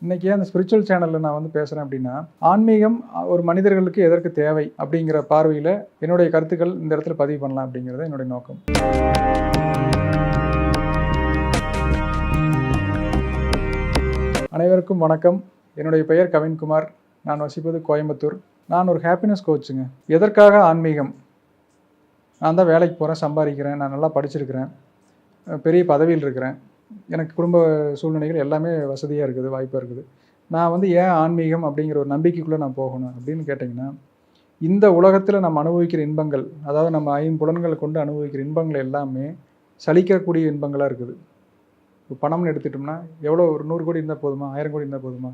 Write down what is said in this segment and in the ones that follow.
இன்றைக்கி அந்த ஸ்பிரிச்சுவல் சேனலில் நான் வந்து பேசுகிறேன் அப்படின்னா, ஆன்மீகம் ஒரு மனிதர்களுக்கு எதற்கு தேவை அப்படிங்கிற பார்வையில் என்னுடைய கருத்துக்கள் இந்த இடத்துல பதிவு பண்ணலாம் அப்படிங்கிறது என்னுடைய நோக்கம். அனைவருக்கும் வணக்கம். என்னுடைய பெயர் கவின்குமார். நான் வசிப்பது கோயம்புத்தூர். நான் ஒரு ஹாப்பினஸ் கோச்சுங்க. எதற்காக ஆன்மீகம்? நான் தான் வேலைக்கு போகிறேன், சம்பாதிக்கிறேன், நான் நல்லா படிச்சிருக்கிறேன், பெரிய பதவியில் இருக்கிறேன், எனக்கு குடும்ப சூழ்நிலைகள் எல்லாமே வசதியாக இருக்குது, வாய்ப்பாக இருக்குது. நான் வந்து ஏன் ஆன்மீகம் அப்படிங்கிற ஒரு நம்பிக்கைக்குள்ளே நான் போகணும் அப்படின்னு கேட்டிங்கன்னா, இந்த உலகத்தில் நம்ம அனுபவிக்கிற இன்பங்கள், அதாவது நம்ம ஐம்புலன்களை கொண்டு அனுபவிக்கிற இன்பங்கள் எல்லாமே சலிக்கக்கூடிய இன்பங்களாக இருக்குது. இப்போ பணம்னு எடுத்துட்டோம்னா எவ்வளோ, ஒரு 100 கோடி இருந்தால் போதுமா, 1000 கோடி இருந்தால் போதுமா?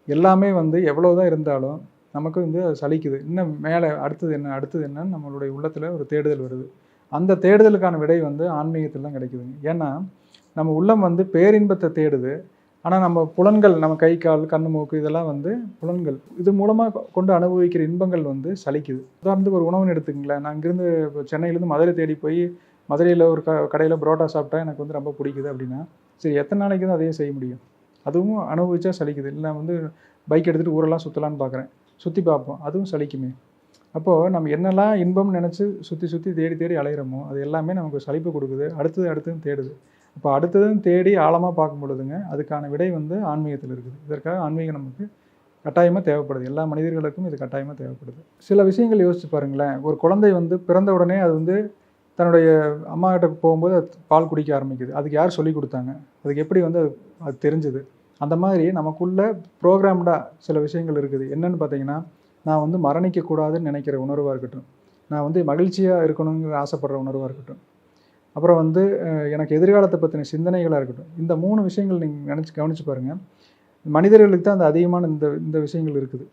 எல்லாமே வந்து எவ்வளோ தான் இருந்தாலும் நமக்கு வந்து அது சலிக்குது. இன்னும் மேலே அடுத்தது என்னன்னு நம்மளுடைய உள்ளத்தில் ஒரு தேடுதல் வருது. அந்த தேடுதலுக்கான விடை வந்து ஆன்மீகத்தில் தான் கிடைக்குதுங்க. ஏன்னா நம்ம உள்ளம் வந்து பேரின்பத்தை தேடுது. ஆனால் நம்ம புலன்கள், நம்ம கை கால் கண்ணு மூக்கு இதெல்லாம் வந்து புலன்கள், இது மூலமாக கொண்டு அனுபவிக்கிற இன்பங்கள் வந்து சலிக்குது. உதாரணத்துக்கு ஒரு உணவுன்னு எடுத்துங்களேன். நான் இங்கேருந்து இப்போ சென்னையிலேருந்து மதுரை தேடி போய் மதுரையில் ஒரு கடையில் புரோட்டா சாப்பிட்டா எனக்கு வந்து ரொம்ப பிடிக்குது அப்படின்னா, சரி எத்தனை நாளைக்கு தான் அதையும் செய்ய முடியும்? அதுவும் அனுபவிச்சா சலிக்குது. இல்லை வந்து பைக் எடுத்துகிட்டு ஊரெல்லாம் சுற்றலான்னு பார்க்குறேன், சுற்றி பார்ப்போம், அதுவும் சலிக்குமே. அப்போது நம்ம என்னெல்லாம் இன்பம்னு நினச்சி சுற்றி சுற்றி தேடி தேடி அலைகிறோமோ அது எல்லாமே நமக்கு சலிப்பு கொடுக்குது. அடுத்ததுன்னு தேடுது. அப்போ அடுத்ததும் தேடி ஆழமாக பார்க்கும் பொழுதுங்க அதுக்கான விடை வந்து ஆன்மீகத்தில் இருக்குது. இதற்காக ஆன்மீகம் நமக்கு கட்டாயமாக தேவைப்படுது. எல்லா மனிதர்களுக்கும் இது கட்டாயமாக தேவைப்படுது. சில விஷயங்கள் யோசிச்சு பாருங்களேன். ஒரு குழந்தை வந்து பிறந்த உடனே அது வந்து தன்னுடைய அம்மா கிட்ட போகும்போது அது பால் குடிக்க ஆரம்பிக்குது. அதுக்கு யார் சொல்லி கொடுத்தாங்க? அதுக்கு எப்படி வந்து அது தெரிஞ்சுது? அந்த மாதிரி நமக்குள்ளே ப்ரோக்ராம்டாக சில விஷயங்கள் இருக்குது. என்னென்னு பார்த்தீங்கன்னா, நான் வந்து மரணிக்கக்கூடாதுன்னு நினைக்கிற உணர்வாக இருக்கட்டும், நான் வந்து மகிழ்ச்சியாக இருக்கணுங்கிற ஆசைப்படுற உணர்வாக இருக்கட்டும், அப்புறம் வந்து எனக்கு எதிர்காலத்தை பற்றின சிந்தனைகளாக இருக்கட்டும், இந்த 3 விஷயங்கள் நீங்கள் கவனித்து பாருங்கள். மனிதர்களுக்கு தான் அந்த அதிகமான இந்த விஷயங்கள் இருக்குது.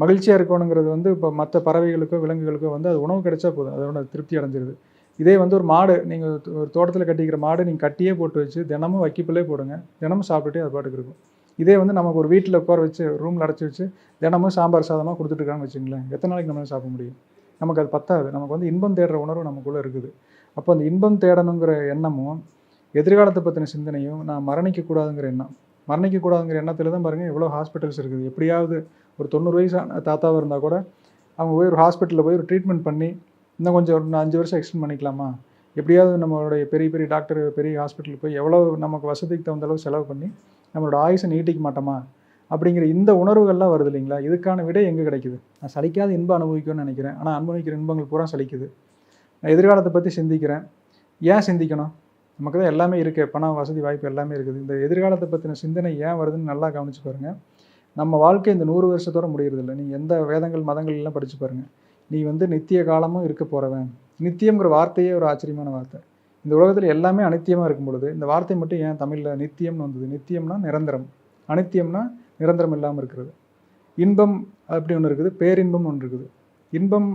மகிழ்ச்சியாக இருக்கணுங்கிறது வந்து இப்போ மற்ற பறவைகளுக்கோ விலங்குகளுக்கோ வந்து அது உணவு கிடைச்சா போதும், அதோட திருப்தி அடைஞ்சிருது. இதே வந்து ஒரு மாடு, நீங்கள் ஒரு தோட்டத்தில் கட்டிக்கிற மாடு நீங்கள் கட்டியே போட்டு வச்சு தினமும் வைக்கப்புலே போடுங்க, தினமும் சாப்பிட்டுட்டே அது பாட்டுக்கு இருக்கும். இதே வந்து நமக்கு ஒரு வீட்டில் உட்கார வச்சு ரூமில் அடைச்சி வச்சு தினமும் சாம்பார் சாதமாக கொடுத்துட்ருக்காங்கன்னு வச்சுங்களேன், எத்தனை நாளைக்கு நம்மளால் சாப்பிட முடியும்? நமக்கு அது பத்தாது. நமக்கு வந்து இன்பம் தேடுற உணர்வு நமக்குள்ளே இருக்குது. அப்போ அந்த இன்பம் தேடணுங்கிற எண்ணமும் எதிர்காலத்தை பற்றின சிந்தனையும், நான் மரணிக்கக்கூடாதுங்கிற எண்ணம், மரணிக்கக்கூடாதுங்கிற எண்ணத்தில் தான் பாருங்கள் எவ்வளோ ஹாஸ்பிட்டல்ஸ் இருக்குது. எப்படியாவது ஒரு 90 வயசான தாத்தாவாக இருந்தால் கூட அவங்க போய் ஒரு ஹாஸ்பிட்டலில் போய் ஒரு ட்ரீட்மெண்ட் பண்ணி இன்னும் கொஞ்சம் ஒரு 5 வருஷம் எக்ஸ்டெண்ட் பண்ணிக்கலாமா, எப்படியாவது நம்மளுடைய பெரிய பெரிய டாக்டர் பெரிய ஹாஸ்பிட்டலுக்கு போய் எவ்வளோ நமக்கு வசதிக்கு தகுந்த அளவு செலவு பண்ணி நம்மளோட ஆயுசை நீட்டிக்க மாட்டோமா அப்படிங்கிற இந்த உணர்வுகள்லாம் வருது இல்லைங்களா? இதுக்கான விடை எங்கே கிடைக்குது? நான் சலிக்காத இன்பம் அனுபவிக்கும்னு நினைக்கிறேன், ஆனால் அனுபவிக்கிற இன்பங்கள் பூரா சலிக்குது. நான் எதிர்காலத்தை பற்றி சிந்திக்கிறேன். ஏன் சிந்திக்கணும்? நமக்கு தான் எல்லாமே இருக்குது, பணம் வசதி வாய்ப்பு எல்லாமே இருக்குது. இந்த எதிர்காலத்தை பற்றின சிந்தனை ஏன் வருதுன்னு நல்லா கவனித்து பாருங்கள். நம்ம வாழ்க்கை இந்த 100 வருஷத்தோடு முடியறதில்லை. நீங்கள் எந்த வேதங்கள் மதங்கள் எல்லாம் படித்து பாருங்கள். நீ வந்து நித்திய காலமும் இருக்க போகிறவன். நித்தியம்ங்கிற வார்த்தையே ஒரு ஆச்சரியமான வார்த்தை. இந்த உலகத்தில் எல்லாமே அனித்தியமாக இருக்கும் பொழுது இந்த வார்த்தை மட்டும் ஏன் தமிழில் நித்தியம்னு வந்தது? நித்தியம்னா நிரந்தரம், அனித்தியம்னா நிரந்தரம் இல்லாமல் இருக்கிறது. இன்பம் அப்படி ஒன்று இருக்குது, பேரின்பம்னு ஒன்று இருக்குது. இன்பம்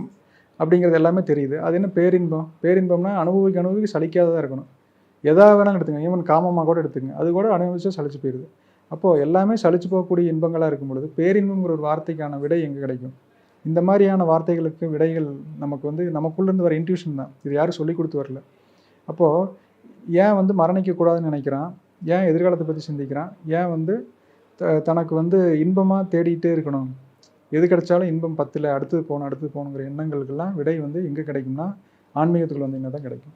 அப்படிங்கிறது எல்லாமே தெரியுது. அது என்ன பேரின்பம்? பேரின்பம்னா அனுபவிக்க சலிக்காததாக இருக்கணும். எதா வேணாலும் எடுத்துங்க, ஈவன் காமமாக கூட எடுத்துங்க, அது கூட அனுபவிச்சா சலிச்சு போயிடுது. அப்போது எல்லாமே சலிச்சு போகக்கூடிய இன்பங்களாக இருக்கும் பொழுது பேரின்பங்கிற ஒரு வார்த்தைக்கான விடை எங்கே கிடைக்கும்? இந்த மாதிரியான வார்த்தைகளுக்கு விடைகள் நமக்கு வந்து நமக்குள்ளேருந்து வர இன்ட்யூஷன் தான். இது யாரும் சொல்லி கொடுத்து வரல. அப்போது ஏன் வந்து மரணிக்கக்கூடாதுன்னு நினைக்கிறான்? ஏன் எதிர்காலத்தை பற்றி சிந்திக்கிறான்? ஏன் வந்து தனக்கு வந்து இன்பமாக தேடிகிட்டே இருக்கணும்? எது கிடைச்சாலும் இன்பம் பத்தில் அடுத்தது போகணுங்கிற எண்ணங்களுக்கெல்லாம் விடை வந்து எங்கே கிடைக்கும்னா ஆன்மீகத்துக்குள்ள வந்தீங்கன்னா தான் கிடைக்கும்.